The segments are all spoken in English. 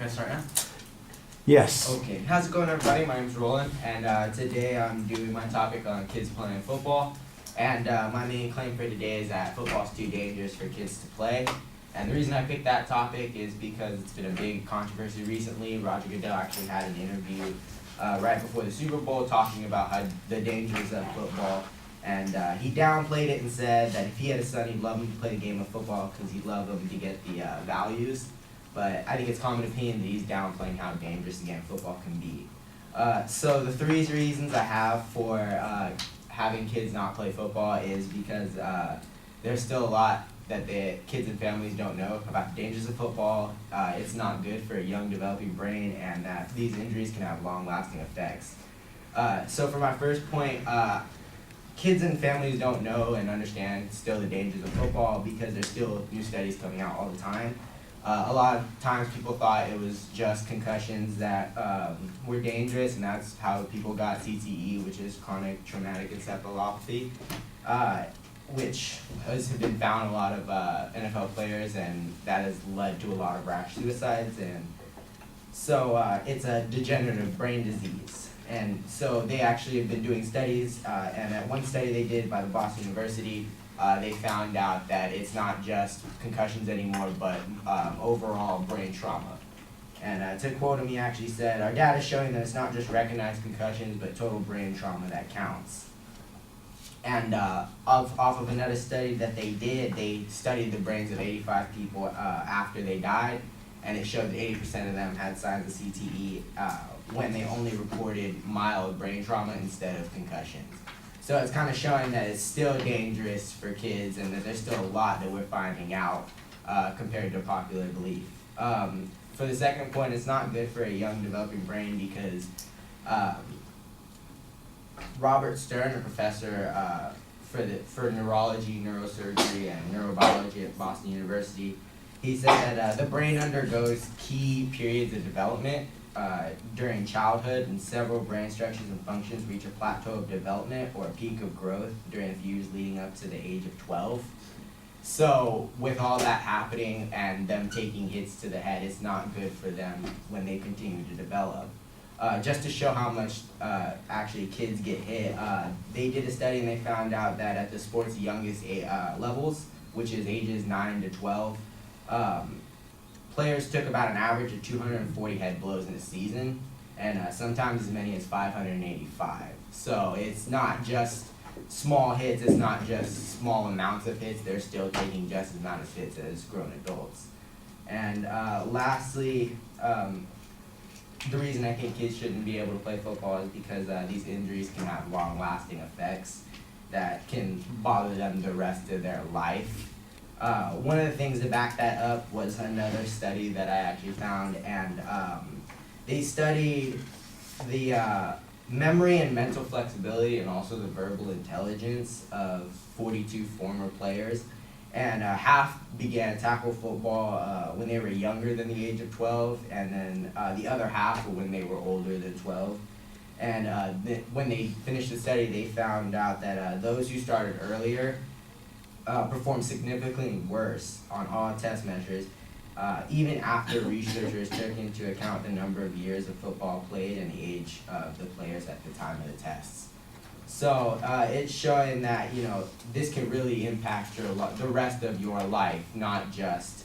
Can I start now? Yes. Okay. How's it going, everybody? My name's Roland, and today I'm doing my topic on kids playing football. And my main claim for today is that football's too dangerous for kids to play. And the reason I picked that topic is because it's been a big controversy recently. Roger Goodell actually had an interview right before the Super Bowl talking about how the dangers of football. And he downplayed it and said that if he had a son, he'd love him to play the game of football because he'd love him to get the values. But I think it's common opinion that he's downplaying how dangerous, again, football can be. So the three reasons I have for having kids not play football is because there's still a lot that the kids and families don't know about the dangers of football. It's not good for a young developing brain, and that these injuries can have long-lasting effects. So for my first point, kids and families don't know and understand still the dangers of football because there's still new studies coming out all the time. A lot of times people thought it was just concussions that were dangerous, and that's how people got CTE, which is chronic traumatic encephalopathy, which has been found in a lot of NFL players, and that has led to a lot of rash suicides. And so it's a degenerative brain disease. And so they actually have been doing studies, and at one study they did by the Boston University, they found out that it's not just concussions anymore, but overall brain trauma. And to quote him, he actually said, "Our data is showing that it's not just recognized concussions, but total brain trauma that counts." And off of another study that they did, they studied the brains of 85 people after they died, and it showed that 80% of them had signs of CTE when they only reported mild brain trauma instead of concussions. So it's kind of showing that it's still dangerous for kids and that there's still a lot that we're finding out compared to popular belief. For the second point, it's not good for a young developing brain because Robert Stern, a professor for neurology, neurosurgery, and neurobiology at Boston University, he said that the brain undergoes key periods of development during childhood, and several brain structures and functions reach a plateau of development or a peak of growth during the years leading up to the age of 12. So with all that happening and them taking hits to the head, it's not good for them when they continue to develop. Just to show how much actually kids get hit, they did a study and they found out that at the sport's youngest levels, which is ages 9 to 12, players took about an average of 240 head blows in a season, and sometimes as many as 585. So it's not just small hits, it's not just small amounts of hits, they're still taking just as amount of hits as grown adults. And lastly, the reason I think kids shouldn't be able to play football is because these injuries can have long-lasting effects that can bother them the rest of their life. One of the things to back that up was another study that I actually found, and they studied the memory and mental flexibility and also the verbal intelligence of 42 former players, and half began tackle football when they were younger than the age of 12, and then the other half when they were older than 12. And when they finished the study, they found out that those who started earlier performed significantly worse on all test measures, even after researchers took into account the number of years of football played and the age of the players at the time of the tests. So it's showing that this can really impact the rest of your life, not just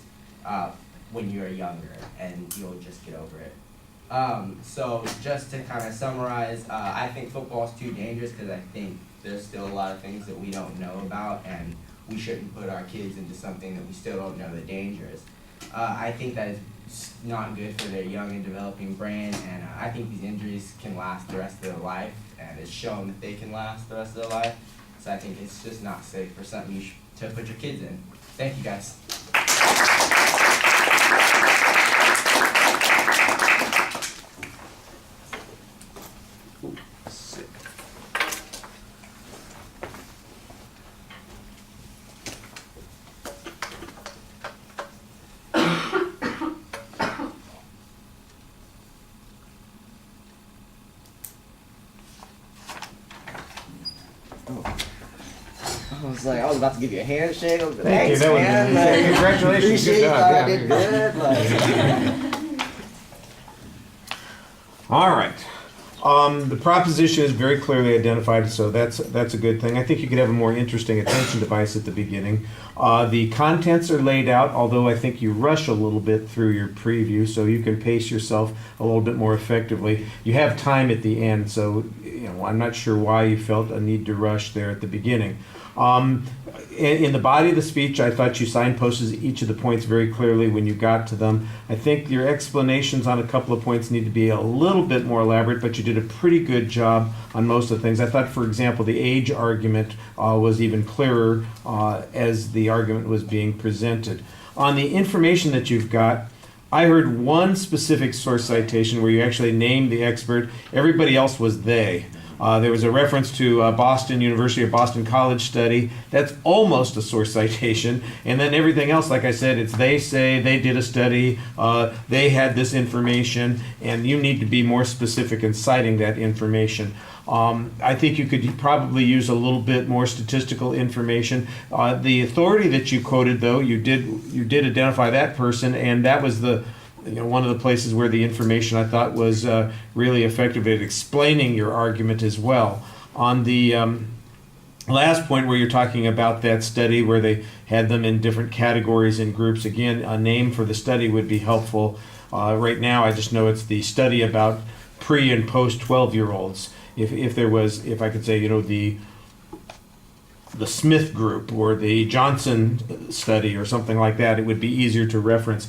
when you're younger, and you'll just get over it. So just to kind of summarize, I think football is too dangerous because I think there's still a lot of things that we don't know about, and we shouldn't put our kids into something that we still don't know the dangers. I think that it's not good for their young and developing brain, and I think these injuries can last the rest of their life, and it's shown that they can last the rest of their life. So I think it's just not safe for something to put your kids in. Thank you, guys. Sick. I was like, I was about to give you a handshake. I was like, Thank you. thanks, That was man. amazing. Congratulations. Appreciate Good job. you. I Yeah. did good. Like, All right. The proposition is very clearly identified, so that's a good thing. I think you could have a more interesting attention device at the beginning. The contents are laid out, although I think you rush a little bit through your preview, so you can pace yourself a little bit more effectively. You have time at the end, so I'm not sure why you felt a need to rush there at the beginning. In the body of the speech, I thought you signposted each of the points very clearly when you got to them. I think your explanations on a couple of points need to be a little bit more elaborate, but you did a pretty good job on most of the things. I thought, for example, the age argument was even clearer as the argument was being presented. On the information that you've got, I heard one specific source citation where you actually named the expert. Everybody else was they. There was a reference to Boston University or Boston College study. That's almost a source citation. And then everything else, like I said, it's they say, they did a study, they had this information, and you need to be more specific in citing that information. I think you could probably use a little bit more statistical information. The authority that you quoted, though, you did identify that person, and that was one of the places where the information I thought was really effective at explaining your argument as well. On the last point where you're talking about that study where they had them in different categories and groups, again, a name for the study would be helpful. Right now, I just know it's the study about pre and post 12-year-olds. If I could say, the Smith group or the Johnson study or something like that, it would be easier to reference.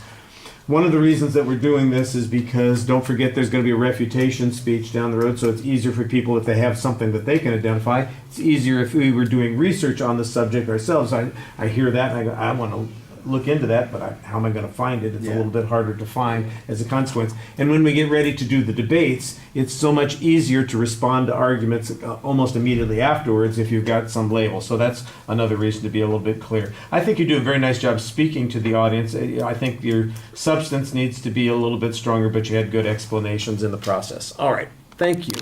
One of the reasons that we're doing this is because, don't forget, there's going to be a refutation speech down the road, so it's easier for people if they have something that they can identify. It's easier if we were doing research on the subject ourselves. I hear that and I go, I want to look into that, but how am I going to find it? It's a little bit harder to find as a consequence. And when we get ready to do the debates, it's so much easier to respond to arguments almost immediately afterwards if you've got some label. So that's another reason to be a little bit clear. I think you do a very nice job speaking to the audience. I think your substance needs to be a little bit stronger, but you had good explanations in the process. All right. Thank you.